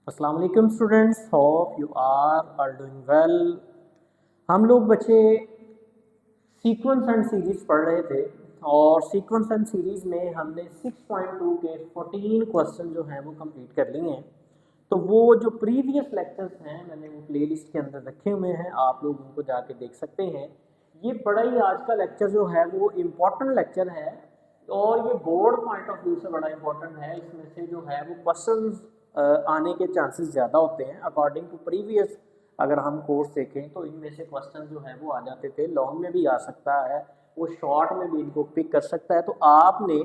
अस्सलाम वालेकुम students, hope you are doing well. हम लोग बच्चे सीक्वेंस एंड सीरीज पढ़ रहे थे और सीक्वेंस एंड सीरीज में हमने 6.2 के 14 क्वेश्चन जो हैं वो कंप्लीट कर लिए हैं। तो वो जो प्रीवियस लेक्चर्स हैं मैंने वो प्लेलिस्ट के अंदर रखे हुए हैं, आप लोग उनको जाके देख सकते हैं। ये बड़ा ही आज का लेक्चर जो है वो इम्पोर्टेंट लेक्चर है और ये बोर्ड पॉइंट ऑफ व्यू से बड़ा इंपॉर्टेंट है। इसमें से जो है वो क्वेश्चंस आने के चांसेस ज़्यादा होते हैं अकॉर्डिंग टू प्रीवियस। अगर हम कोर्स देखें तो इनमें से क्वेश्चन जो है वो आ जाते थे, लॉन्ग में भी आ सकता है, वो शॉर्ट में भी इनको पिक कर सकता है। तो आपने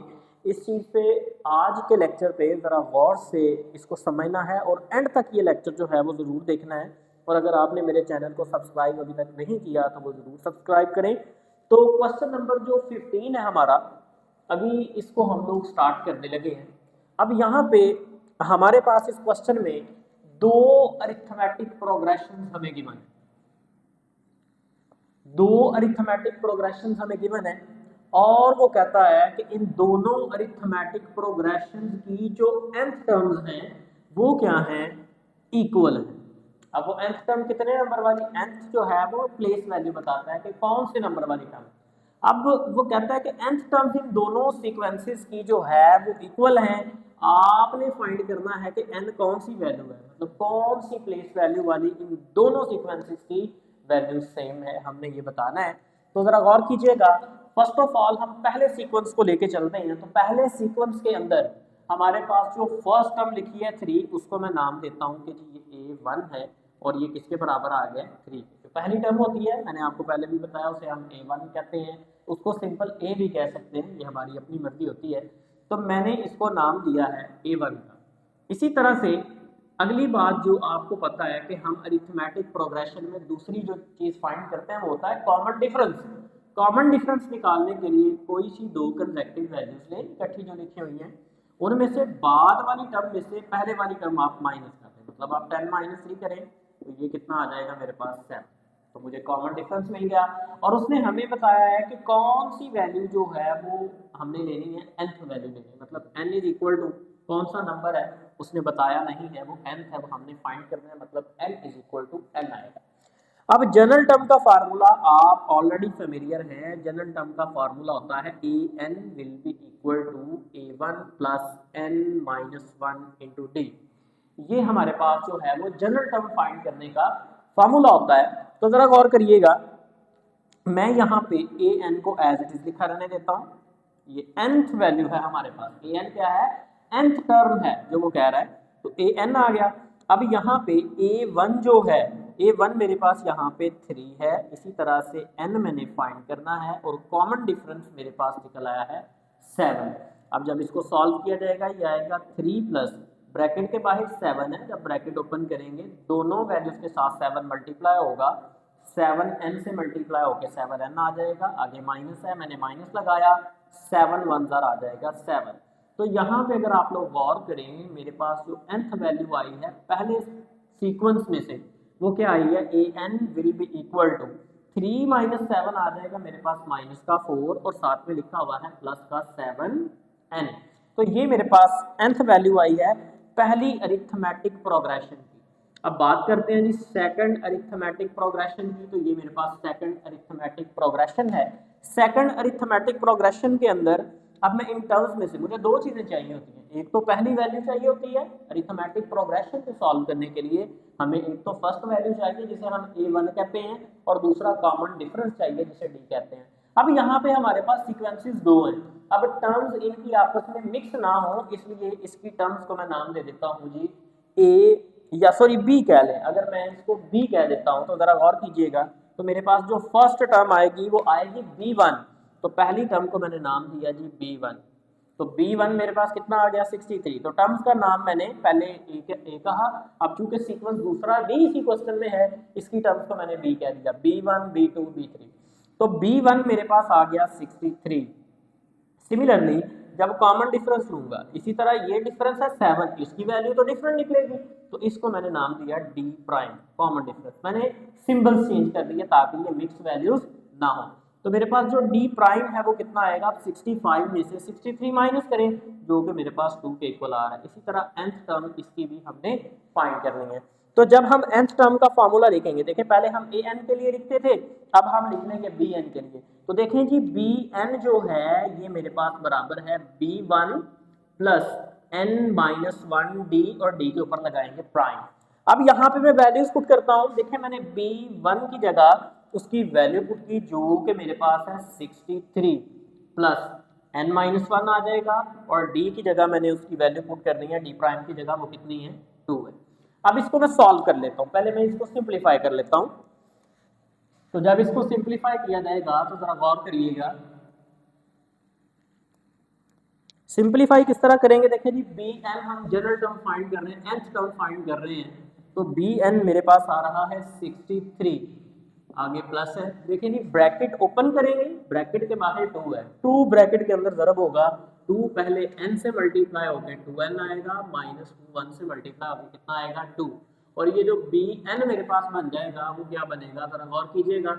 इस चीज़ पे आज के लेक्चर पे ज़रा गौर से इसको समझना है और एंड तक ये लेक्चर जो है वो ज़रूर देखना है। और अगर आपने मेरे चैनल को सब्सक्राइब अभी तक नहीं किया तो वो ज़रूर सब्सक्राइब करें। तो क्वेश्चन नंबर जो 15 है हमारा, अभी इसको हम लोग स्टार्ट करने लगे हैं। अब यहाँ पे हमारे पास इस क्वेश्चन में दो अरिथमेटिक प्रोग्रेशन हमें गिवन है, दो अरिथमेटिक प्रोग्रेशन हमें गिवन है और वो कहता है कि इन दोनों अरिथमेटिक प्रोग्रेशन की जो nth टर्म्स हैं वो क्या हैं, इक्वल है। अब वो nth टर्म कितने नंबर वाली, nth जो है वो प्लेस वैल्यू बताता है कि कौन से नंबर वाली टर्म। अब वो कहता है कि nth टर्म्स इन दोनों सीक्वेंसेस की जो है वो इक्वल हैं। आपने फाइंड करना है कि n कौन सी वैल्यू है, मतलब कौन सी प्लेस वैल्यू वाली इन दोनों सीक्वेंसेस की वैल्यू सेम है, हमने ये बताना है। तो जरा गौर कीजिएगा। फर्स्ट ऑफ ऑल हम पहले सीक्वेंस को लेके चलते हैं। तो पहले सीक्वेंस के अंदर हमारे पास जो फर्स्ट टर्म लिखी है 3, उसको मैं नाम देता हूँ कि जी ये A1 है और ये किसके बराबर आ गया 3। जो पहली टर्म होती है, मैंने आपको पहले भी बताया, उसे हम A1 कहते हैं, उसको सिंपल A भी कह सकते हैं, ये हमारी अपनी मर्जी होती है। तो मैंने इसको नाम दिया है A1 का। इसी तरह से अगली बात जो आपको पता है कि हम अरिथमेटिक प्रोग्रेशन में दूसरी जो चीज़ फाइंड करते हैं वो होता है कॉमन डिफरेंस। कॉमन डिफरेंस निकालने के लिए कोई सी दो कंसेक्टिव वैल्यूज लें, इकट्ठी जो लिखी हुई हैं, उनमें से बाद वाली टर्म में से पहले वाली टर्म आप माइनस कर दें। मतलब आप 10 - 3 करें तो ये कितना आ जाएगा मेरे पास 7। तो मुझे कॉमन डिफरेंस मिल गया और उसने हमें बताया है कि कौन सी वैल्यू जो है वो हमने लेनी है, nth वैल्यू लेनी है। मतलब n इज इक्वल टू कौन सा नंबर है उसने बताया नहीं है, वो nth है, वो हमने फाइंड करना है। मतलब n is equal to n आएगा। अब जनरल टर्म का फार्मूला आप ऑलरेडी फेमिलियर है। जनरल टर्म का फार्मूला होता है an will be equal to a1 plus n minus 1 into D. ये हमारे पास जो है वो जनरल टर्म फाइंड करने का फार्मूला होता है। तो जरा गौर करिएगा, मैं यहाँ पे an को एज इट इज लिखा रहने देता हूँ। ये nth वैल्यू है हमारे पास, an क्या है, nth टर्म है जो वो कह रहा है। तो an आ गया। अब यहाँ पे a1 जो है, a1 मेरे पास यहाँ पे 3 है। इसी तरह से n मैंने फाइंड करना है और कॉमन डिफरेंस मेरे पास निकल आया है 7। अब जब इसको सॉल्व किया जाएगा ये आएगा 3 प्लस ब्रैकेट के बाहर 7 है, जब ब्रैकेट ओपन करेंगे दोनों वैल्यूज के साथ 7 मल्टीप्लाई होगा, 7n से मल्टीप्लाई होकर 7n आ जाएगा। आगे माइनस है, मैंने माइनस लगाया, 7 1 आ जाएगा 7। तो यहाँ पे अगर आप लोग गौर करें, मेरे पास जो nth वैल्यू आई है पहले सीक्वेंस में से वो क्या आई है, an will be equal to 3 - 7 आ जाएगा मेरे पास माइनस का 4 और साथ में लिखा हुआ है प्लस का 7n। तो ये मेरे पास nth वैल्यू आई है पहली अरिथमेटिक प्रोग्रेशन की। अब बात करते हैं जी सेकंड अरिथमेटिक प्रोग्रेशन की। तो ये मेरे पास सेकंड अरिथमेटिक प्रोग्रेशन है। सेकंड अरिथमेटिक प्रोग्रेशन के अंदर अब मैं इन टर्म्स में से, मुझे दो चीजें चाहिए होती हैं। एक तो पहली वैल्यू चाहिए होती है अरिथमेटिक प्रोग्रेशन को सॉल्व करने के लिए, हमें एक तो फर्स्ट वैल्यू चाहिए जिसे हम a1 कहते हैं और दूसरा कॉमन डिफरेंस चाहिए जिसे d कहते हैं। अब यहाँ पे हमारे पास सीक्वेंसेस दो हैं। अब टर्म्स इनकी आपस में मिक्स ना हो इसलिए इसकी टर्म्स को मैं नाम दे देता हूँ जी a, या सॉरी b कह लें। अगर मैं इसको b कह देता हूँ तो जरा गौर कीजिएगा, तो मेरे पास जो फर्स्ट टर्म आएगी वो आएगी b1। तो पहली टर्म को मैंने नाम दिया जी b1। तो b1 मेरे पास कितना आ गया 63। तो टर्म्स का नाम मैंने पहले a कहा। अब चूंकि सीक्वेंस दूसरा भी इसी क्वेश्चन में है, इसकी टर्म्स को मैंने b कह दिया, b1 b2 b3। तो b1 मेरे पास आ गया 63। सिमिलरली जब कॉमन डिफरेंस लूंगा, इसी तरह ये डिफरेंस है 7, इसकी वैल्यू तो डिफरेंट निकलेगी, तो इसको मैंने नाम दिया d प्राइम कॉमन डिफरेंस। मैंने सिंबल्स चेंज कर दिए ताकि ये मिक्स वैल्यूज ना हो। तो मेरे पास जो डी प्राइम है वो कितना आएगा, आप 65 में से 63 माइनस करें जो कि मेरे पास 2 के इक्वल आ रहा है। इसी तरह nth टर्म इसकी भी हमने फाइंड करनी है। तो जब हम nth टर्म का फॉर्मूला लिखेंगे, देखिए पहले हम an के लिए लिखते थे, अब हम लिख लेंगे bn के लिए। तो देखें जी bn जो है ये मेरे पास बराबर है b1 प्लस n-1 d और d के ऊपर लगाएंगे प्राइम। अब यहाँ पे मैं वैल्यूज पुट करता हूँ। देखिए मैंने b1 की जगह उसकी वैल्यू पुट की जो कि मेरे पास है 63 प्लस n-1 आ जाएगा, और d की जगह मैंने उसकी वैल्यू पुट करनी है, d प्राइम की जगह वो कितनी है, 2 है। अब इसको मैं सॉल्व कर लेता हूँ, पहले मैं इसको सिंप्लीफाई कर लेता हूँ। तो जब इसको सिंप्लीफाई किया जाएगा तो जरा गौर करिएगा, सिंप्लीफाई किस तरह करेंगे। देखिए जी bn हम जनरल टर्म फाइंड कर रहे हैं, nth टर्म फाइंड कर रहे हैं, तो bn मेरे पास आ रहा है 63, आगे प्लस है। देखिए जी ब्रैकेट ओपन करेंगे, ब्रैकेट के बाहर 2 है, 2 ब्रैकेट के अंदर ज़रब होगा, 2 पहले n से मल्टीप्लाई होकर 2n आएगा, माइनस 2 1 से मल्टीप्लाई होकर कितना आएगा 2, और ये जो bn मेरे पास बन जाएगा वो क्या बनेगा, जरा गौर कीजिएगा,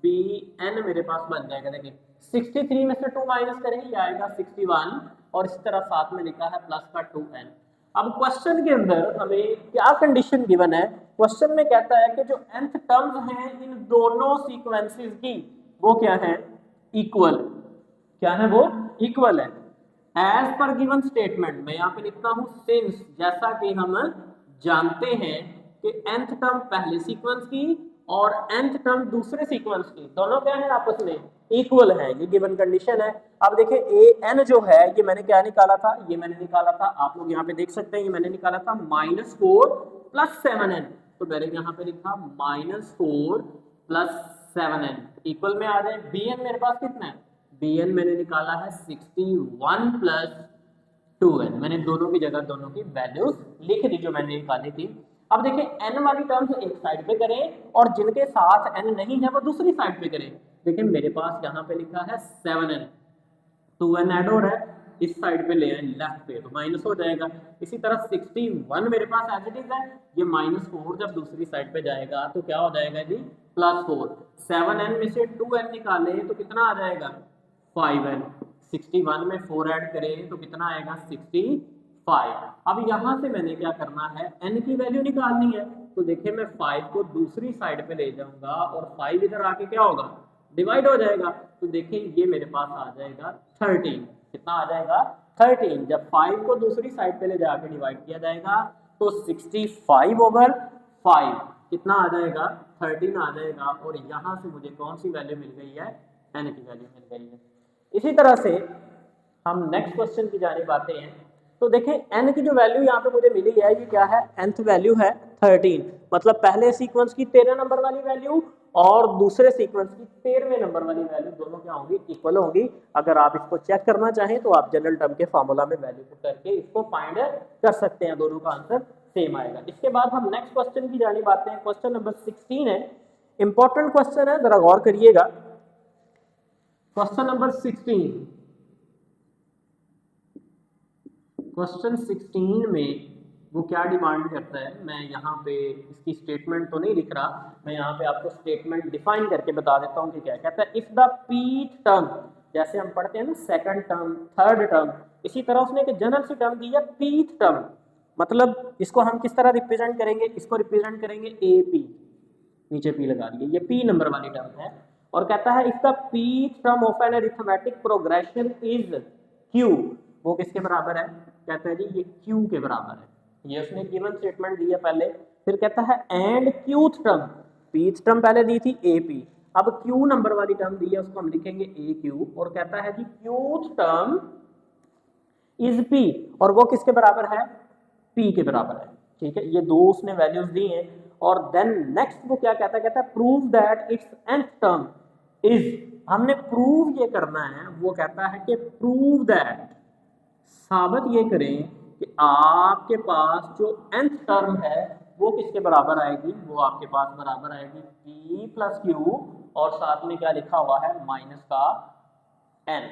bn मेरे पास बन जाएगा, देखिए 63 में से 2 माइनस करेंगे ये आएगा 61, और इसी तरह साथ में लिखा है प्लस का 2n। अब क्वेश्चन के अंदर हमें क्या कंडीशन गिवन है, क्वेश्चन में कहता है कि जो nth टर्म्स हैं इन दोनों सीक्वेंसेस की वो क्या है, इक्वल, क्या है वो, इक्वल है। एज पर गिवन स्टेटमेंट मैं यहाँ पे लिखता हूँ सिंस, जैसा कि हम जानते हैं कि nth टर्म पहले सीक्वेंस की और nth टर्म दूसरे सीक्वेंस की दोनों क्या है, आपस में इक्वल है, ये गिवन कंडीशन है। अब देखिए ए एन जो है ये मैंने क्या निकाला था, ये मैंने निकाला था, आप लोग यहाँ पे देख सकते हैं, ये मैंने निकाला था -4 प्लस 7n, तो मैंने यहाँ पे लिखा -4 प्लस 7n इक्वल में आ जाए। bn मेरे पास कितना है, bn मैंने निकाला है 61 प्लस 2n, मैंने दोनों की जगह दोनों की वैल्यूज लिख दी जो मैंने निकाली थी। अब देखिए n वाली टर्म्स एक साइड पे करें और जिनके साथ n नहीं है वो दूसरी साइड पे करें। देखिए मेरे पास यहाँ पे लिखा है 7n, 2n ऐड हो रहा है, इस साइड पे ले आए लेफ्ट पे तो माइनस हो जाएगा। इसी तरह 61 मेरे पास एज इट इज है, ये -4 जब दूसरी साइड पे जाएगा तो क्या हो जाएगा जी, +4। 7n में से 2n निकाले तो कितना आ जाएगा, 5n। 61 में 4 ऐड करें तो कितना आएगा, 65। अब यहाँ से मैंने क्या करना है, n की वैल्यू निकालनी है, तो देखिए मैं 5 को दूसरी साइड पे ले जाऊंगा और 5 इधर आके क्या होगा, डिवाइड हो जाएगा। तो देखिए ये मेरे पास आ जाएगा 13, कितना आ जाएगा, 13। जब 5 को दूसरी साइड पे ले जाके डिवाइड किया जाएगा तो 65/5 कितना आ जाएगा, 13 आ जाएगा, और यहाँ से मुझे कौन सी वैल्यू मिल गई है, n की वैल्यू मिल गई है। इसी तरह से हम नेक्स्ट क्वेश्चन की जानिब आते हैं। तो देखें n की जो वैल्यू यहाँ पे मुझे मिली है ये क्या है, nth वैल्यू है 13, मतलब पहले सीक्वेंस की 13 नंबर वाली वैल्यू और दूसरे सीक्वेंस की 13वें नंबर वाली वैल्यू दोनों क्या होंगी, इक्वल होंगी। अगर आप इसको चेक करना चाहें तो आप जनरल टर्म के फार्मूला में वैल्यू पुट करके इसको फाइंड कर सकते हैं, दोनों का आंसर सेम आएगा। इसके बाद हम नेक्स्ट क्वेश्चन की जानिब आते हैं। क्वेश्चन नंबर 16 है, इंपॉर्टेंट क्वेश्चन है, जरा गौर करिएगा। क्वेश्चन नंबर 16, क्वेश्चन 16 में वो क्या डिमांड करता है, मैं यहाँ पे इसकी स्टेटमेंट तो नहीं लिख रहा, मैं यहाँ पे आपको स्टेटमेंट डिफाइन करके बता देता हूँ कि क्या कहता है। इफ द pth टर्म, जैसे हम पढ़ते हैं ना सेकंड टर्म, थर्ड टर्म, इसी तरह उसने एक जनरल सी टर्म दी है pth टर्म, मतलब इसको हम किस तरह रिप्रेजेंट करेंगे, इसको रिप्रेजेंट करेंगे AP, नीचे P लगा दिए, ये P नंबर वाली टर्म है, और कहता है if the pth term of an arithmetic progression is Q, वो किसके बराबर है, कहता है जी ये Q के बराबर है। ये उसने गिवन स्टेटमेंट दी है पहले, फिर कहता है and qth term, pth term पहले दी थी AP, अब Q नंबर वाली टर्म दी है उसको हम लिखेंगे AQ, और कहता है जी qth टर्म इज P, और वो किसके बराबर है, P के बराबर है। ठीक है, ये दो उसने वैल्यूज दी हैं, और देन नेक्स्ट वो क्या कहता है, कहता है prove that it's nth term is, हमने प्रूव ये करना है, वो कहता है कि प्रूव दैट, साबित ये करें कि आपके पास जो nth टर्म है वो किसके बराबर आएगी, वो आपके पास बराबर आएगी P प्लस Q, और साथ में क्या लिखा हुआ है, माइनस का n,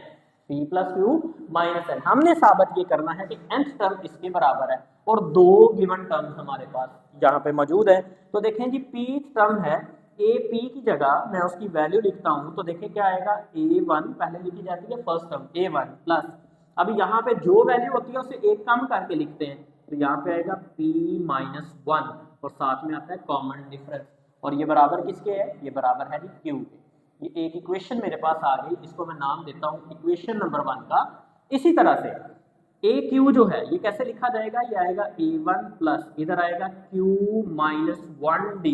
P plus Q minus n। हमने साबित ये करना है कि nth टर्म इसके बराबर है, और दो गिवन टर्म्स हमारे पास यहाँ पे मौजूद है। तो देखें जी pth टर्म है ए पी की जगह मैं उसकी वैल्यू लिखता हूँ तो देखिए क्या आएगा, A1 पहले लिखी जाती है फर्स्ट टर्म A1 प्लस, अब यहाँ पे जो वैल्यू होती है उसे एक कम करके लिखते हैं तो यहाँ पे आएगा P-1 और साथ में आता है कॉमन डिफरेंस, और ये बराबर किसके है, ये बराबर है जी Q के। ये एक इक्वेशन मेरे पास आ गई, इसको मैं नाम देता हूँ इक्वेशन नंबर 1 का। इसी तरह से ए क्यू जो है ये कैसे लिखा जाएगा, ये आएगा A1 प्लस इधर आएगा Q-1D,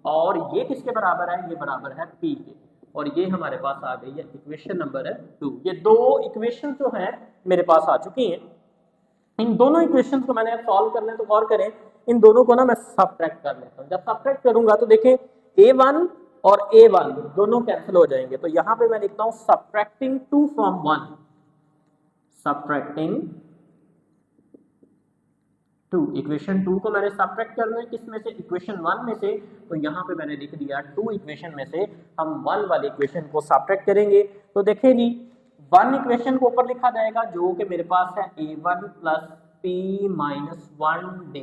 और ये किसके बराबर है, ये बराबर है P के, और ये हमारे पास आ गई है इक्वेशन नंबर 2। ये दो इक्वेशन जो है मेरे पास आ चुकी हैं। इन दोनों इक्वेशंस को मैंने सॉल्व करने तो गौर करें, इन दोनों को ना मैं सबट्रैक्ट कर लेता हूँ। जब सबट्रैक्ट करूंगा तो देखें A1 और A1 दोनों कैंसिल हो जाएंगे, तो यहाँ पे मैं लिखता हूँ सबट्रैक्टिंग 2 फ्रॉम 1, सबट्रैक्टिंग 2, इक्वेशन 2 को मैंने सबट्रैक्ट करना है किस में से, इक्वेशन 1 में से, तो यहाँ पे मैंने लिख दिया 2 इक्वेशन में से हम 1 वाली इक्वेशन को सबट्रैक्ट करेंगे। तो देखिए जी 1 इक्वेशन को ऊपर लिखा जाएगा जो कि मेरे पास है A1 प्लस P-1D,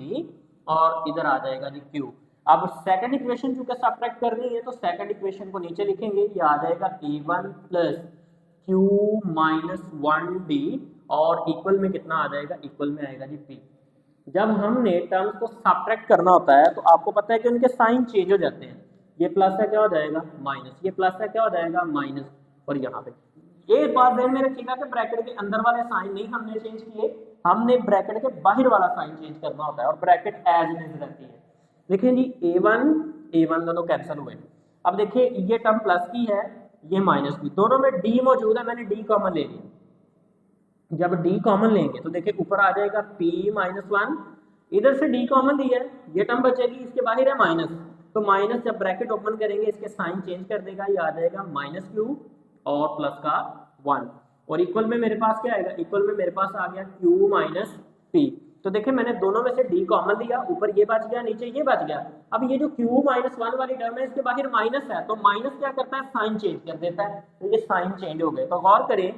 और इधर आ जाएगा जी Q। अब सेकंड इक्वेशन चूंकि सबट्रैक्ट करनी है तो सेकंड इक्वेशन को नीचे लिखेंगे, ये आ जाएगा A1 प्लस Q-1D, और इक्वल में कितना आ जाएगा, इक्वल में आएगा जी P। जब हमने टर्म्स को सबट्रैक्ट करना होता है तो आपको पता है कि उनके साइन चेंज हो जाते हैं, ये प्लस है क्या हो जाएगा माइनस, ये प्लस है क्या हो जाएगा माइनस, और यहाँ पे ये बात ध्यान में रखिएगा कि ब्रैकेट के अंदर वाले साइन नहीं हमने चेंज किए, हमने ब्रैकेट के बाहर वाला साइन चेंज करना होता है, और ब्रैकेट एज इट इज रहती है। देखिए जी A1 दोनों कैंसिल हुए। अब देखिए ये टर्म प्लस की है, ये माइनस की, दोनों में डी मौजूद है, मैंने डी कॉमन ले लिया। जब d कॉमन लेंगे तो देखिए ऊपर आ जाएगा P-1, इधर से d कॉमन लिया है, ये टर्म बचेगी, इसके बाहर है माइनस, तो माइनस जब ब्रैकेट ओपन करेंगे इसके साइन चेंज कर देगा, ये आ जाएगा -q और प्लस का 1, और इक्वल में मेरे पास क्या आएगा, इक्वल में मेरे पास आ गया q माइनस p। तो देखिए मैंने दोनों में से d कॉमन लिया, ऊपर ये बच गया नीचे ये बच गया। अब ये जो q-1 वाली टर्म है इसके बाहर माइनस है, तो माइनस क्या करता है, साइन चेंज कर देता है, तो ये साइन चेंज हो गए। तो गौर करें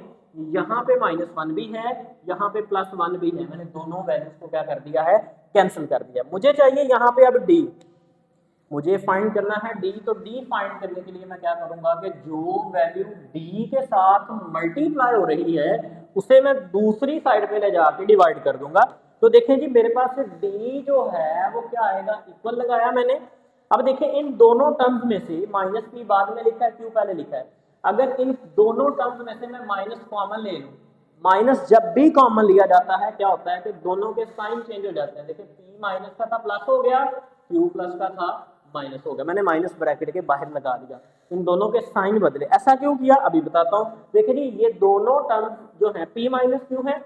यहाँ पे -1 भी है, यहाँ पे +1 भी है, मैंने दोनों वैल्यूज को क्या कर दिया है, कैंसिल कर दिया। मुझे चाहिए यहाँ पे अब d, मुझे फाइंड करना है d, तो d फाइंड करने के लिए मैं क्या करूंगा कि जो वैल्यू d के साथ मल्टीप्लाई हो रही है उसे मैं दूसरी साइड पे ले जाके डिवाइड कर दूंगा। तो देखें जी मेरे पास d जो है वो क्या आएगा, इक्वल लगाया मैंने। अब देखिए इन दोनों टर्म्स में से -p बाद में लिखा है, q पहले लिखा है, अगर इन दोनों टर्म्स में से मैं माइनस कॉमन ले लूं, माइनस जब भी कॉमन लिया जाता है क्या होता है कि दोनों के साइन चेंज हो जाते हैं। देखिए p माइनस का था प्लस हो गया, q प्लस का था माइनस हो गया, मैंने माइनस ब्रैकेट के बाहर लगा दिया, इन दोनों के साइन बदले। ऐसा क्यों किया अभी बताता हूँ। देखिए जी ये दोनों टर्म जो है p माइनस क्यू है,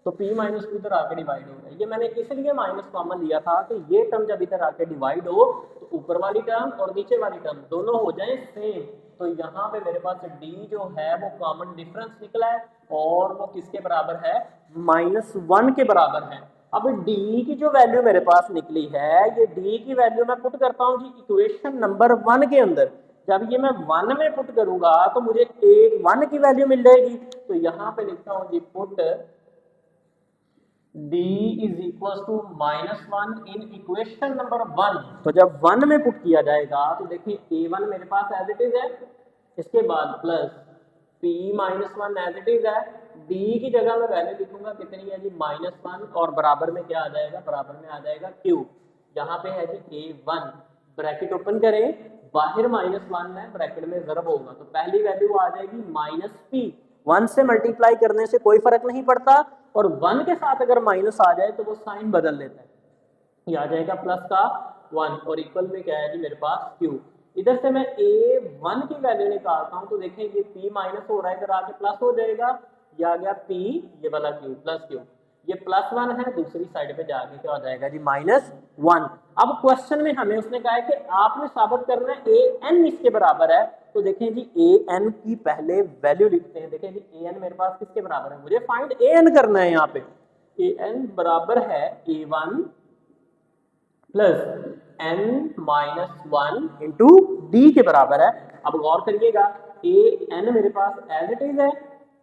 तो p माइनस क्यू इधर आके डिवाइड हो गया, ये मैंने इसलिए माइनस कॉमन लिया था कि ये टर्म जब इधर आके डिवाइड हो तो ऊपर वाली टर्म और नीचे वाली टर्म दोनों हो जाए सेम। तो यहाँ पे मेरे पास d जो है वो कॉमन डिफरेंस निकला है, और वो किसके बराबर है, -1 के बराबर है। अब d की जो वैल्यू मेरे पास निकली है, ये d की वैल्यू मैं पुट करता हूँ जी इक्वेशन नंबर 1 के अंदर। जब ये मैं 1 में पुट करूंगा तो मुझे 1 की वैल्यू मिल जाएगी, तो यहाँ पे लिखता हूँ जी put d is equal to -1 in equation number 1। तो जब 1 में पुट किया जाएगा तो देखिए a1 मेरे पास एज इट इज है, इसके बाद plus p-1 as it is है, d की जगह मैं वैल्यू लिखूंगा कितनी है जी -1, और बराबर में क्या आ जाएगा, बराबर में आ जाएगा q। यहाँ पे है जी a1, ब्रैकेट ओपन करें, बाहर -1 है, ब्रैकेट में ज़रब होगा, तो पहली वैल्यू आ जाएगी -p। 1 से मल्टीप्लाई करने से कोई फर्क नहीं पड़ता, और 1 के साथ अगर माइनस आ जाए तो वो साइन बदल लेता है, ये आ जाएगा प्लस का 1, और इक्वल में क्या है जी मेरे पास q। इधर से मैं a1 की वैल्यू निकालता हूं तो देखें ये p माइनस हो रहा है, इधर आके प्लस हो जाएगा, ये आ गया p, ये वाला q प्लस q, ये +1 है, दूसरी साइड पे जाके क्या हो जाएगा जी -1। अब क्वेश्चन में हमें उसने कहा है कि आपने साबित करना है an इसके बराबर है, तो देखें जी an की पहले वैल्यू लिखते हैं। देखें जी an मेरे पास किसके बराबर है, मुझे फाइंड an करना है। यहाँ पे an बराबर है a1 plus n-1 into D के बराबर है। अब गौर करिएगा an मेरे पास एज इट इज है,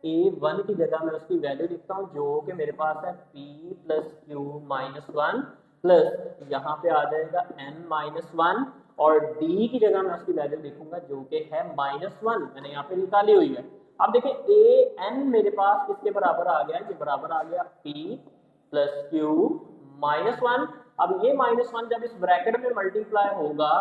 a1 की जगह मैं उसकी वैल्यू लिखता हूँ जो कि मेरे पास है p प्लस q -1 प्लस यहाँ पे आ जाएगा n-1, और डी की जगह मैं उसकी वैल्यू लिखूंगा जो कि है -1, मैंने यहाँ पे निकाली हुई है। अब देखें ए एन मेरे पास किसके बराबर आ गया, ये बराबर आ गया पी प्लस क्यू -1। अब ये -1 जब इस ब्रैकेट में मल्टीप्लाई होगा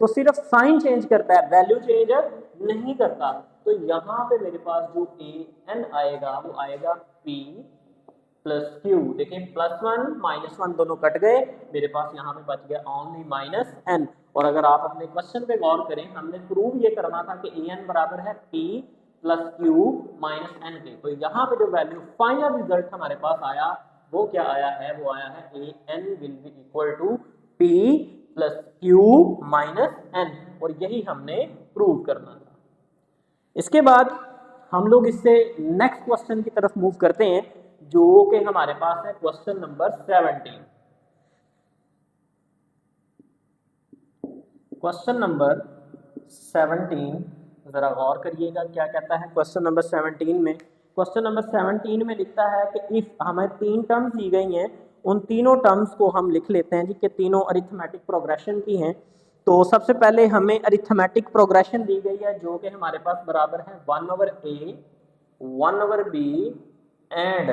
तो सिर्फ साइन चेंज करता है, वैल्यू चेंज नहीं करता। तो यहाँ पे मेरे पास जो ए एन आएगा वो आएगा पी प्लस क्यू। देखिए +1 -1 दोनों कट गए, मेरे पास यहाँ पे बच गया ओनली -n। और अगर आप अपने क्वेश्चन पे गौर करें, हमने प्रूव ये करना था कि ए एन बराबर है पी प्लस क्यू -n के। तो यहाँ पे जो वैल्यू फाइनल रिजल्ट हमारे पास आया वो क्या आया है, वो आया है A N will be equal to P plus Q -n, और यही हमने प्रूव करना था। इसके बाद हम लोग इससे नेक्स्ट क्वेश्चन की तरफ मूव करते हैं जो कि हमारे पास है क्वेश्चन नंबर 17। क्वेश्चन नंबर 17 जरा गौर करिएगा क्या कहता है क्वेश्चन नंबर 17 में। क्वेश्चन नंबर 17 में लिखता है कि इफ हमें 3 टर्म्स दी गई हैं, उन तीनों टर्म्स को हम लिख लेते हैं जी कि तीनों अरिथमेटिक प्रोग्रेशन की हैं। तो सबसे पहले हमें अरिथमेटिक प्रोग्रेशन दी गई है जो कि हमारे पास बराबर है 1/a 1/b एंड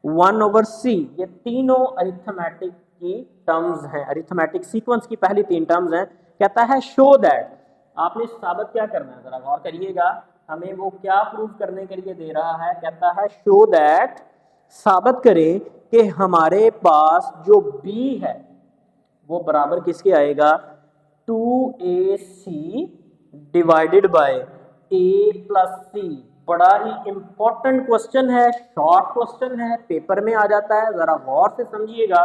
1/c। ये तीनों अरिथमेटिक की टर्म्स हैं, अरिथमेटिक सीक्वेंस की पहली 3 टर्म्स हैं। कहता है शो दैट, आपने साबित क्या करना है, जरा गौर करिएगा, हमें वो क्या प्रूव करने के लिए दे रहा है। कहता है शो दैट, साबित करें कि हमारे पास जो b है वो बराबर किसके आएगा 2ac divided by a plus c। बड़ा ही इंपॉर्टेंट क्वेश्चन है, शॉर्ट क्वेश्चन है, पेपर में आ जाता है, जरा गौर से समझिएगा।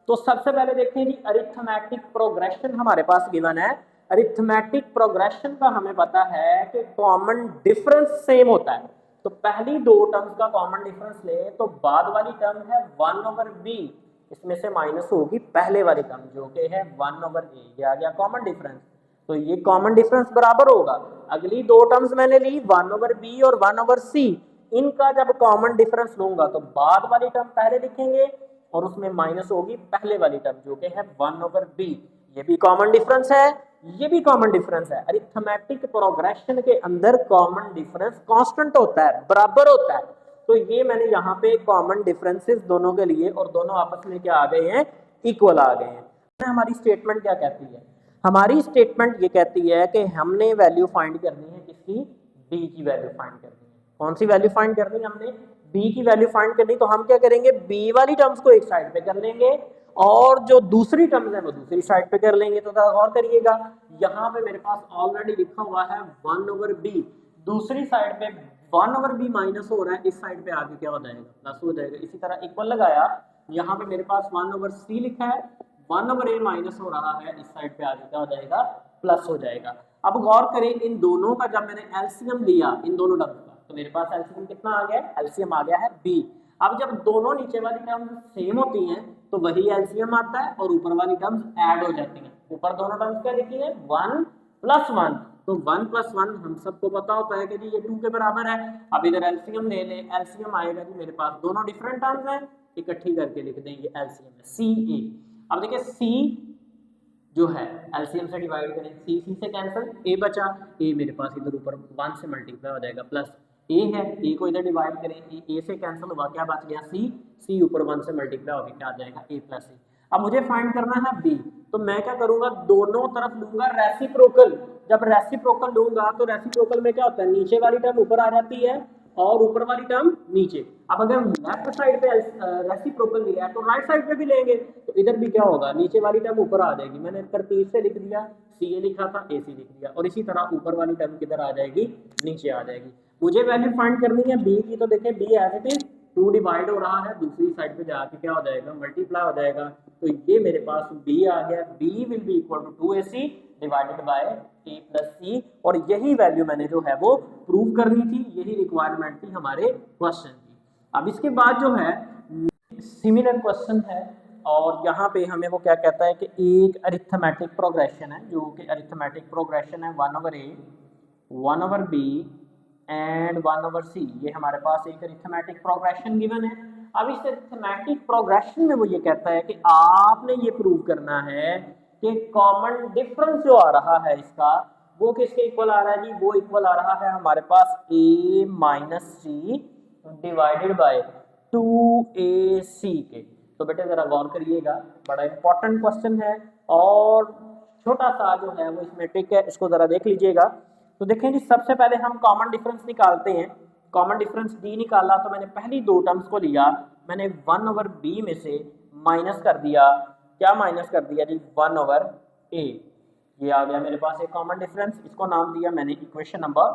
तो सबसे पहले देखते हैं जी अरिथमेटिक प्रोग्रेशन हमारे पास गिवन है। अरिथमेटिक प्रोग्रेशन का हमें पता है कि कॉमन डिफरेंस सेम होता है। तो पहली 2 टर्म्स का कॉमन डिफरेंस ले तो बाद वाली टर्म है 1/b, इसमें से माइनस होगी पहले वाली टर्म जो कि है 1/a, ये आ गया कॉमन डिफरेंस। तो ये कॉमन डिफरेंस बराबर होगा, अगली 2 टर्म्स मैंने ली 1/b और 1/c, इनका जब कॉमन डिफरेंस लूंगा तो बाद वाली टर्म पहले लिखेंगे और उसमें माइनस होगी पहले वाली टर्म जो कि है 1/b। ये भी कॉमन डिफरेंस है, ये भी कॉमन डिफरेंस है। अरिथमेटिक प्रोग्रेशन के अंदर कॉमन डिफरेंस कांस्टेंट होता है, बराबर होता है। तो ये मैंने यहाँ पे कॉमन डिफरेंसेस दोनों के लिए, और दोनों आपस में क्या आ गए हैं, इक्वल आ गए हैं। हमारी स्टेटमेंट क्या कहती है, हमारी स्टेटमेंट ये कहती है कि हमने वैल्यू फाइंड करनी है किसकी, b की वैल्यू फाइंड करनी है। कौन सी वैल्यू फाइंड करनी है, हमने b की वैल्यू फाइंड करनी। तो हम क्या करेंगे, b वाली टर्म्स को एक साइड पे कर लेंगे और जो दूसरी टर्म्स है वो दूसरी साइड पे कर लेंगे। तो गौर करिएगा, यहाँ पे मेरे पास ऑलरेडी लिखा हुआ है 1/b, दूसरी साइड पे 1/b माइनस हो रहा है, इस साइड पे आगे क्या हो जाएगा, प्लस हो जाएगा। इसी तरह इक्वल लगाया, यहाँ पे मेरे पास 1/c लिखा है, 1/a माइनस हो रहा है, इस साइड पे आगे क्या हो जाएगा, प्लस हो जाएगा। अब गौर करें इन दोनों का, जब मैंने एलसीएम लिया इन दोनों टर्म्स का, तो मेरे पास एलसीएम कितना आ गया, एलसीएम आ गया है b। अब जब दोनों नीचे वाली टर्म्स सेम होती हैं तो वही एलसीएम आता है और ऊपर वाली टर्म्स ऐड हो जाती हैं। ऊपर दोनों टर्म्स क्या लिखी है, 1 + 1, तो 1 + 1 हम सबको पता होता है कि जी ये 2 के बराबर है। अब इधर एलसीएम ले ले, एलसीएम आएगा जी मेरे पास दोनों डिफरेंट टर्म्स हैं, इकट्ठी करके लिख दें, ये एलसीएम है ca। अब देखिए c जो है एलसीएम से डिवाइड करें, c से कैंसिल, a बचा, a मेरे पास इधर ऊपर 1 से मल्टीप्लाई हो जाएगा, प्लस a है, a को इधर डिवाइड करें, a से कैंसिल हुआ, क्या बच गया c ऊपर 1 से मल्टीप्लाई हो गया, क्या आ जाएगा a + c। अब मुझे फाइंड करना है b, तो मैं क्या करूंगा, दोनों तरफ लूंगा रेसिप्रोकल। जब रेसिप्रोकल लूंगा तो रेसिप्रोकल में क्या होता है, नीचे वाली टर्म ऊपर आ जाती है और ऊपर वाली टर्म नीचे। अब अगर लेफ्ट साइड पे रेसिप्रोकल लिया है तो राइट साइड पे भी लेंगे, तो इधर भी क्या होगा, नीचे वाली टर्म ऊपर आ जाएगी। मैंने तरतीब से लिख दिया, सी ए लिखा था, ए सी लिख दिया, और इसी तरह ऊपर वाली टर्म किधर आ जाएगी, नीचे आ जाएगी। मुझे वैल्यू फाइंड करनी है बी की, तो देखें B as it is 2 divide हो रहा है, दूसरी साइड पे जाके क्या हो जाएगा, मल्टीप्लाई हो जाएगा। तो ये मेरे पास b आ गया, b will be equal to 2ac divided by a + c, और यही वैल्यू मैंने जो है वो प्रूव करनी थी, यही रिक्वायरमेंट थी हमारे क्वेश्चन की। अब इसके बाद जो है सिमिलर क्वेश्चन है, और यहाँ पे हमें वो क्या कहता है कि एक अरिथमेटिक प्रोग्रेशन है, जो कि अरिथमेटिक प्रोग्रेशन है 1/a 1/b एंड 1/c। ये हमारे पास एक अरिथमेटिक प्रोग्रेशन गिवन है। अब इस अरिथमेटिक प्रोग्रेशन में वो ये कहता है कि आपने ये प्रूव करना है कि कॉमन डिफरेंस जो आ रहा है इसका वो किसके इक्वल आ रहा है जी, वो इक्वल आ रहा है हमारे पास a minus C divided by 2ac के। तो बेटे जरा गौर करिएगा, बड़ा इंपॉर्टेंट क्वेश्चन है और छोटा सा जो है वो इसमें ट्रिक है, इसको जरा देख लीजिएगा। तो देखें जी, सबसे पहले हम कॉमन डिफरेंस निकालते हैं। कॉमन डिफरेंस d निकाला तो मैंने पहली दो टर्म्स को लिया, मैंने 1/b में से माइनस कर दिया, क्या माइनस कर दिया जी, 1/a। ये आ गया मेरे पास एक कॉमन डिफरेंस, इसको नाम दिया मैंने इक्वेशन नंबर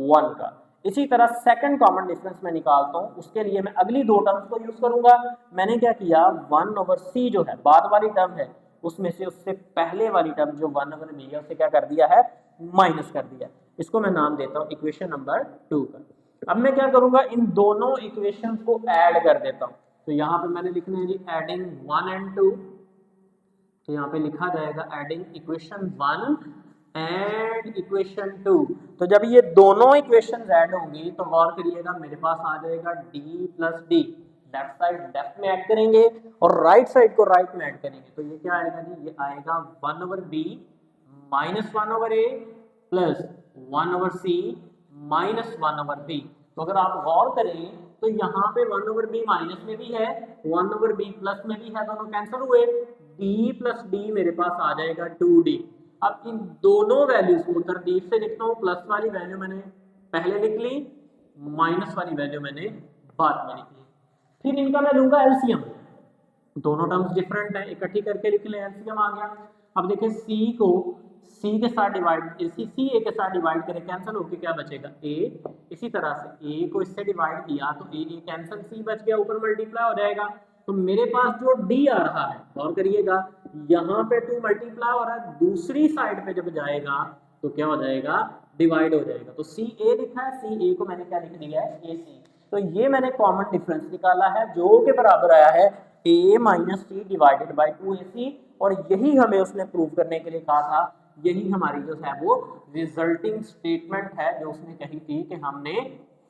1 का। इसी तरह सेकंड कॉमन डिफरेंस मैं निकालता हूँ, उसके लिए मैं अगली दो टर्म्स को यूज करूंगा। मैंने क्या किया, 1/c जो है बाद वाली टर्म है उसमें से उससे पहले वाली टर्म जो 1/b है उसे क्या कर दिया है, माइनस कर दिया। इसको मैं नाम देता हूँ इक्वेशन नंबर 2 का। अब मैं क्या करूंगा, इन दोनों इक्वेशंस को ऐड कर देता हूँ। तो यहाँ पे मैंने लिखना है जी एडिंग 1 and 2। तो यहाँ पे लिखा जाएगा एडिंग इक्वेशन 1 एंड इक्वेशन 2। तो जब ये दोनों इक्वेशंस ऐड होंगी तो गौर करिएगा मेरे पास आ जाएगा d plus D. Left side left में ऐड करेंगे और राइट साइड को राइट में ऐड करेंगे। तो ये क्या आएगा जी, ये आएगा 1/b minus 1/a plus 1/c minus 1/b। तो अगर आप गौर करें तो यहाँ पे 1/b माइनस में भी है, 1/b प्लस में भी है, दोनों कैंसिल हुए, d प्लस डी मेरे पास आ जाएगा 2d। अब इन दोनों वैल्यूज को तरतीब से लिखता हूँ, प्लस वाली वैल्यू मैंने पहले लिख ली, माइनस वाली वैल्यू मैंने बाद में लिख ली। फिर इनका मैं लूंगा एलसीएम, दोनों टर्म्स डिफरेंट है, इकट्ठी करके लिख लें, एलसीएम आ गया। अब देखिए c को c के साथ डिवाइड, सी ए के साथ डिवाइड करें, कैंसिल होकर क्या बचेगा a। इसी तरह से a को इससे डिवाइड किया तो a कैंसिल, c बच गया, ऊपर मल्टीप्लाई हो जाएगा। तो मेरे पास जो d आ रहा है, गौर करिएगा यहाँ पे 2 मल्टीप्लाई हो रहा है, दूसरी साइड पे जब जाएगा तो क्या हो जाएगा, डिवाइड हो जाएगा। तो सी ए लिखा है, सी ए को मैंने क्या लिख दिया है, ए सी। तो ये मैंने कॉमन डिफरेंस निकाला है जो के बराबर आया है a minus C divided by 2ac। और यही हमें उसने प्रूव करने के लिए कहा था, यही हमारी जो है वो रिजल्टिंग स्टेटमेंट है जो उसने कही थी कि हमने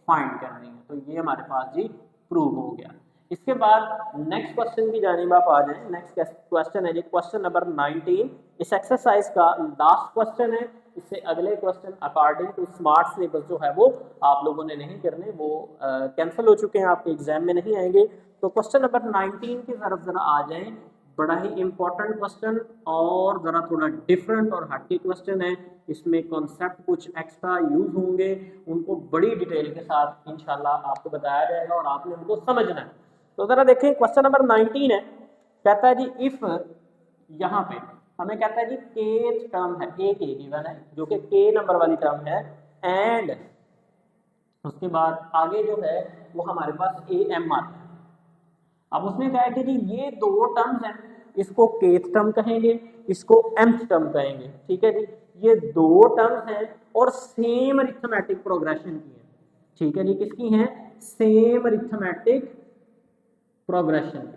फाइंड करनी है। तो ये हमारे पास जी प्रूव हो गया। इसके बाद नेक्स्ट क्वेश्चन की जानिब आप आ जाएं। नेक्स्ट क्वेश्चन है जी क्वेश्चन नंबर 19। इस एक्सरसाइज का लास्ट क्वेश्चन है। इससे अगले question according to smart syllabus जो है वो आप लोगों ने नहीं करने, वो कैंसिल हो चुके हैं, आपके एग्जाम में नहीं आएंगे। तो क्वेश्चन नंबर 19 की तरफ जरा आ जाएं। बड़ा ही इंपॉर्टेंट क्वेश्चन और जरा थोड़ा डिफरेंट और हटके क्वेश्चन है। इसमें कॉन्सेप्ट कुछ एक्स्ट्रा यूज होंगे, उनको बड़ी डिटेल के साथ इंशाल्लाह आपको बताया जाएगा और आपने उनको समझना है। तो जरा देखें क्वेश्चन नंबर 19 है, कहता है जी इफ, यहाँ पे हमें कहता है जी के टर्म है, ए के गिवन है जो कि के नंबर वाली टर्म है, एंड उसके बाद आगे जो है वो हमारे पास ए एम आता है। अब उसने कहा है कि जी ये दो टर्म्स हैं, इसको केथ टर्म कहेंगे, इसको एम्थ टर्म कहेंगे, ठीक है जी। ये दो टर्म्स हैं और सेम अरिथमेटिक प्रोग्रेशन की है, ठीक है जी। किसकी हैं, सेम अरिथमेटिक प्रोग्रेशन।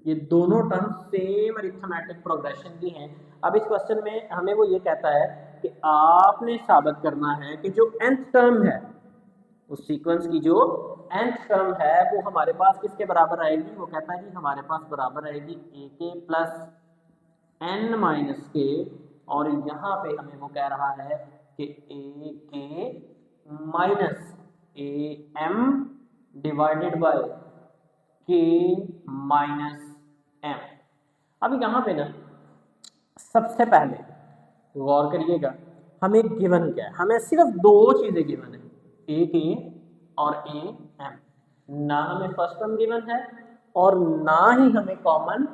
ये दोनों टर्म्स सेम अरिथमेटिक प्रोग्रेशन की हैं। अब इस क्वेश्चन में हमें वो ये कहता है कि आपने साबित करना है कि जो nth टर्म है उस सीक्वेंस की जो nth टर्म है वो हमारे पास किसके बराबर आएगी। वो कहता है कि हमारे पास बराबर आएगी ए के प्लस n माइनस के, और यहाँ पे हमें वो कह रहा है कि A K minus A M divided by K minus M. अब यहाँ पे ना सबसे पहले गौर करिएगा, हमें गिवन क्या है, हमें सिर्फ दो चीजें गिवन है, ए के और ए एम। ना हमें फर्स्ट टर्म गिवन है और ना ही हमें कॉमन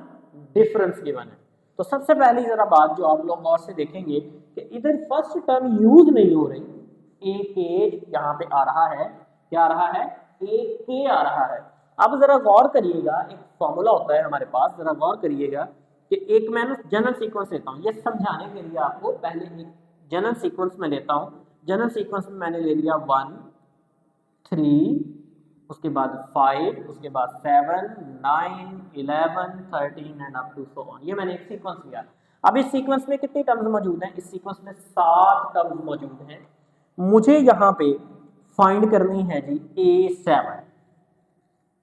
डिफरेंस गिवन है। तो सबसे पहली जरा बात जो आप लोग गौर से देखेंगे कि इधर फर्स्ट टर्म यूज नहीं हो रही, ए के यहाँ पे आ रहा है, क्या आ रहा है, ए के आ रहा है। अब जरा गौर करिएगा, एक फॉर्मूला होता है हमारे पास, जरा गौर करिएगा कि एक मैं जनरल सीक्वेंस लेता हूँ, ये समझाने के लिए आपको पहले एक जनरल सीक्वेंस में लेता हूँ। जनरल सीक्वेंस में मैंने ले लिया 1 3, उसके बाद 5, उसके बाद 7 9 11 13 and up to so on. ये मैंने एक सीक्वेंस लिया। अब इस सीक्वेंस में कितनी टर्म्स मौजूद हैं, इस सीक्वेंस में 7 टर्म्स मौजूद हैं। मुझे यहाँ पे फाइंड करनी है जी A7।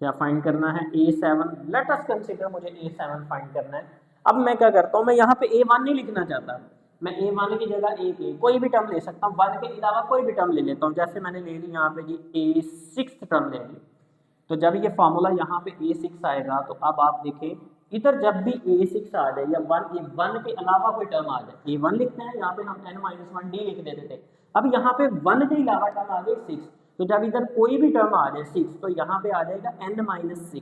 क्या फाइंड करना है, A7। लेट अस कंसीडर मुझे A7 फाइंड करना है। अब मैं क्या करता हूँ, मैं यहाँ पे A1 नहीं लिखना चाहता, मैं A1 की जगह A कोई भी टर्म ले सकता हूँ, 1 के अलावा कोई भी टर्म ले लेता हूँ। जैसे मैंने ले ली यहाँ पे जी A6 टर्म ले ली, तो जब ये फॉर्मूला यहाँ पे A6 आएगा तो अब आप देखें इधर जब भी A6 आ जाए या 1 के अलावा कोई टर्म आ जाए, A1 लिखते हैं, यहाँ पे हम n-1d लिख देते थे। अब यहाँ पे 1 के अलावा टर्म आ गई 6, तो जब इधर कोई भी टर्म आ जाए 6 तो यहाँ पे आ जाएगा n-6,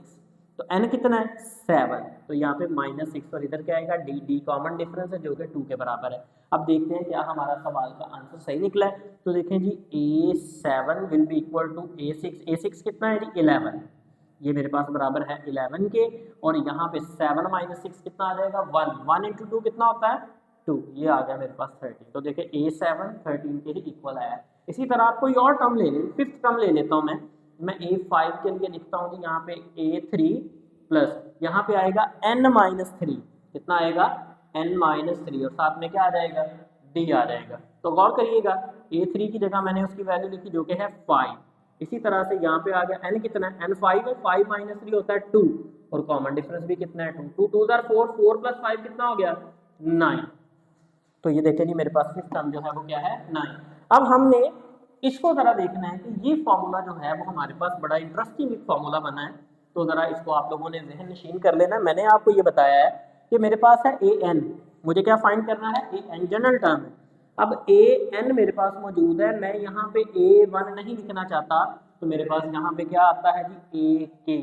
तो n कितना है 7, तो यहाँ पे -6 और इधर क्या आएगा d कॉमन डिफरेंस है जो कि 2 के बराबर है। अब देखते हैं क्या हमारा सवाल का आंसर सही निकला है। तो देखें जी A7 will be equal to A6 कितना है जी 11, ये मेरे पास बराबर है 11 के, और यहाँ पे 7 - 6 कितना आ जाएगा 1 × 2 कितना होता है 2, ये आ गया मेरे पास 13। तो देखिए A7 13 के ही इक्वल आया है। इसी तरह आप कोई और टर्म ले लें, 5th टर्म ले लेता हूँ मैं A5 के लिए लिखता हूँ जी यहाँ पे A3 प्लस यहाँ पे आएगा n-3, कितना आएगा n-3, और साथ में क्या आ जाएगा d आ जाएगा। तो गौर करिएगा A3 की जगह मैंने उसकी वैल्यू लिखी जो कि है 5। इसी तरह से यहाँ पे आ गया n कितना है n5 है, 5 - 3 होता है 2, और कॉमन डिफरेंस भी कितना है 2 2 4 4 + 5 कितना हो गया 9। तो ये देखें जी मेरे पास 5th टर्म जो है वो क्या है 9। अब हमने इसको जरा देखना है कि ये फॉर्मूला जो है वो हमारे पास बड़ा इंटरेस्टिंग एक फॉर्मूला बना है, तो जरा इसको आप लोगों ने जहन नशीन कर लेना। मैंने आपको ये बताया है कि मेरे पास है an, मुझे क्या फाइंड करना है an जनरल टर्म है। अब an मेरे पास मौजूद है, मैं यहाँ पे A1 नहीं लिखना चाहता, तो मेरे पास यहाँ पे क्या आता है जी AK,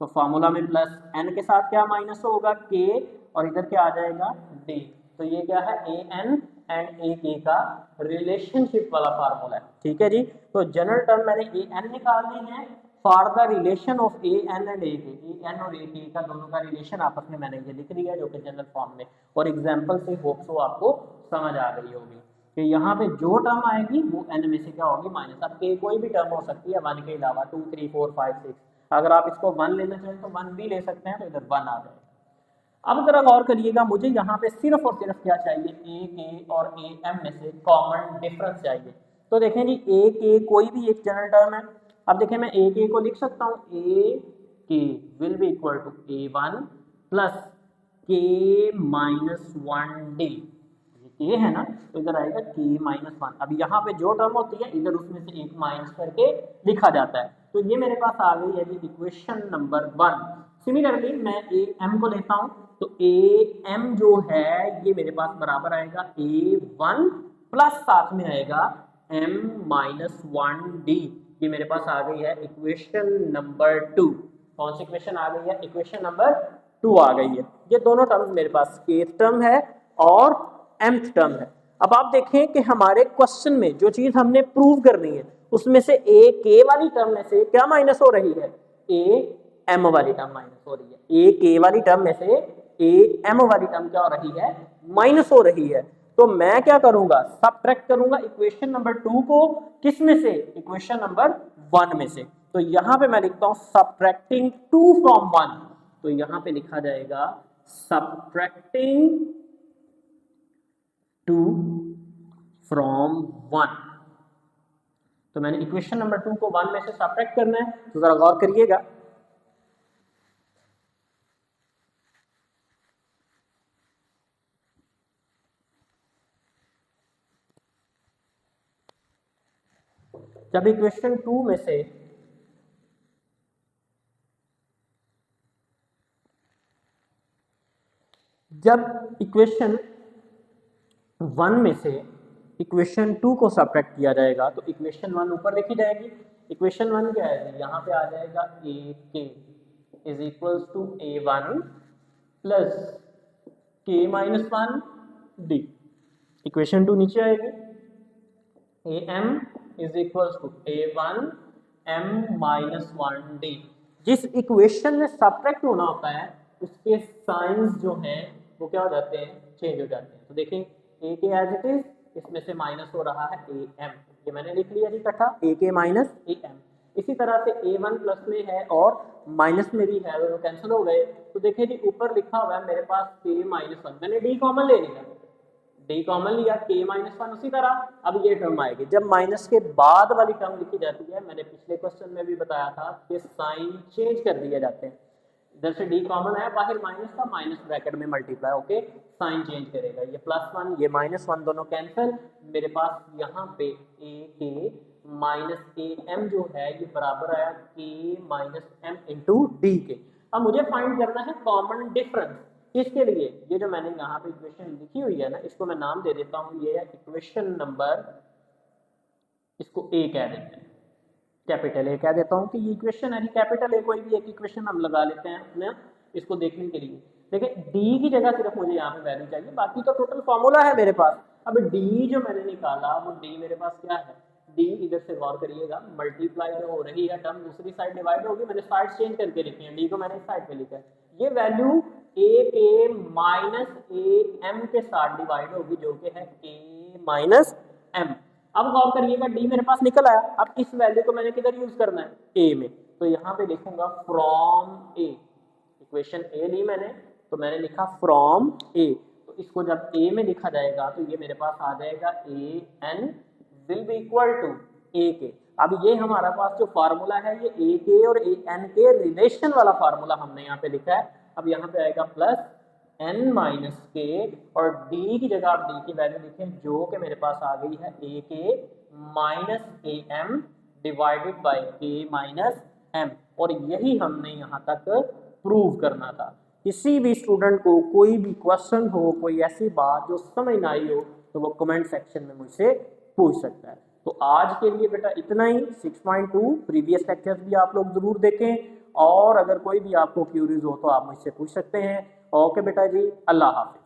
तो फॉर्मूला में प्लस n के साथ क्या माइनस होगा k, और इधर क्या आ जाएगा d। तो ये क्या है an एंड AK का रिलेशनशिप वाला फार्मूला है, ठीक है जी। तो जनरल टर्म मैंने an निकाल ली है for the relation of an and AK, an और AK का दोनों का रिलेशन आपस में मैंने ये लिख लिया है जो कि जनरल फॉर्म में, और एग्जांपल से होप सो आपको समझ आ गई होगी कि यहाँ पे जो टर्म आएगी वो n में से क्या होगी माइनस। अब k कोई भी टर्म हो सकती है 1 के अलावा, 2 3 4 5 6, अगर आप इसको 1 लेना चाहें तो 1 भी ले सकते हैं, तो इधर 1 आ जाएगा। अब जरा गौर करिएगा, मुझे यहाँ पे सिर्फ और सिर्फ क्या चाहिए AK और AM में से कॉमन डिफरेंस चाहिए। तो देखें जी AK कोई भी एक जनरल टर्म है। अब देखें मैं AK को लिख सकता हूँ AK will be equal to A1 plus K-1D, ये है ना, तो इधर आएगा K-1। अब यहाँ पे जो टर्म होती है इधर उसमें से एक माइनस करके लिखा जाता है। तो ये मेरे पास आ गई है जी इक्वेशन नंबर 1। सिमिलरली मैं AM को लेता हूँ, तो AM जो है ये मेरे पास बराबर आएगा A1 प्लस साथ में आएगा M-1D, ये मेरे पास आ गई है इक्वेशन नंबर 2। कौन सी इक्वेशन आ गई है, इक्वेशन नंबर 2 आ गई है। ये दोनों टर्म्स मेरे पास kth टर्म है और mth टर्म है। अब आप देखें कि हमारे क्वेश्चन में जो चीज हमने प्रूव करनी है उसमें से AK वाली टर्म में से क्या माइनस हो रही है, AM वाली टर्म माइनस हो रही है। AK वाली टर्म में से AM वाली टर्म क्या हो रही है, माइनस हो रही है। तो मैं क्या करूंगा, सबट्रैक्ट करूंगा इक्वेशन नंबर 2 को किस में से, इक्वेशन नंबर 1 में से। तो यहां पे मैं लिखता हूं सबट्रैक्टिंग 2 फ्रॉम 1, तो यहां पे लिखा जाएगा सबट्रैक्टिंग 2 फ्रॉम 1। तो मैंने इक्वेशन नंबर 2 को 1 में से सबट्रैक्ट करना है, तो जरा गौर करिएगा। जब इक्वेशन 2 में से जब इक्वेशन 1 में से इक्वेशन 2 को सबट्रैक्ट किया जाएगा तो इक्वेशन 1 ऊपर लिखी जाएगी। इक्वेशन 1 क्या है, यहाँ पे आ जाएगा AK is equals to A1 plus K-1D। Equation 2 नीचे आएगी, AM is equals to A1 M-1D। जिस इक्वेशन में सबट्रैक्ट होना होता है उसके साइंस जो हैं वो क्या हो जाते हैं, चेंज हो जाते हैं। तो देखें AK एज इट इज, इसमें से माइनस हो रहा है AM, ये मैंने लिख लिया जी इकट्ठा AK माइनस AM। इसी तरह से A1 प्लस में है और माइनस में भी है, वो कैंसिल हो गए। तो देखिए जी ऊपर लिखा हुआ है मेरे पास K-1, मैंने D कॉमन ले लिया, डी कॉमन लिया, k माइनस 1 उसी तरह। अब ये टर्म आएगी, जब माइनस के बाद वाली टर्म लिखी जाती है, मैंने पिछले क्वेश्चन में भी बताया था कि साइन चेंज कर दिए जाते हैं। इधर से डी कॉमन है, बाहर माइनस था, माइनस ब्रैकेट में मल्टीप्लाई होके साइन चेंज करेगा। ये +1 ये -1 दोनों कैंसिल, मेरे पास यहाँ पे a के माइनस am जो है ये बराबर आया k minus m into D के। अब मुझे फाइंड करना है कॉमन डिफरेंस। इसके लिए ये जो मैंने यहाँ पे इक्वेशन लिखी हुई है ना, इसको मैं नाम दे देता हूँ, ये है इक्वेशन नंबर, इसको a कह देते हैं, कैपिटल A कह देता हूँ कि ये इक्वेशन है, कैपिटल A कोई भी एक इक्वेशन हम लगा लेते हैं अपने इसको देखने के लिए। देखिए d की जगह सिर्फ मुझे यहाँ पे वैल्यू चाहिए, बाकी तो टोटल फॉर्मूला है मेरे पास। अब d जो मैंने निकाला वो d मेरे पास क्या है, d इधर से गौर करिएगा, मल्टीप्लाई जो हो रही है टर्म दूसरी साइड डिवाइड होगी, मैंने साइड चेंज करके लिखी है, d को मैंने इस साइड पे लिखा है। ये वैल्यू a के माइनस am के साथ डिवाइड होगी जो कि है k माइनस m। अब गौर करिएगा d मेरे पास निकल आया, अब इस वैल्यू को मैंने किधर यूज करना है, a में, तो यहाँ पे लिखूंगा फ्रॉम a, इक्वेशन a ली मैंने तो मैंने लिखा फ्रॉम a, तो इसको जब a में लिखा जाएगा तो ये मेरे पास आ जाएगा a n will be equal to a K. अब ये हमारा पास जो फार्मूला है ये a के और a n के रिलेशन वाला फार्मूला हमने यहाँ पे लिखा है। अब यहाँ पे आएगा प्लस n माइनस के और d की जगह आप d की वैल्यू लिखें जो कि मेरे पास आ गई है a के minus am divided by k minus m, और यही हमने यहाँ तक प्रूव करना था। किसी भी स्टूडेंट को कोई भी क्वेश्चन हो, कोई ऐसी बात जो समझ ना आई हो, तो वो कमेंट सेक्शन में मुझसे पूछ सकता है। तो आज के लिए बेटा इतना ही। 6.2 प्रीवियस लेक्चर्स भी आप लोग जरूर देखें, और अगर कोई भी आपको क्यूरीज हो तो आप मुझसे पूछ सकते हैं। ओके बेटा जी, अल्लाह हाफिज़।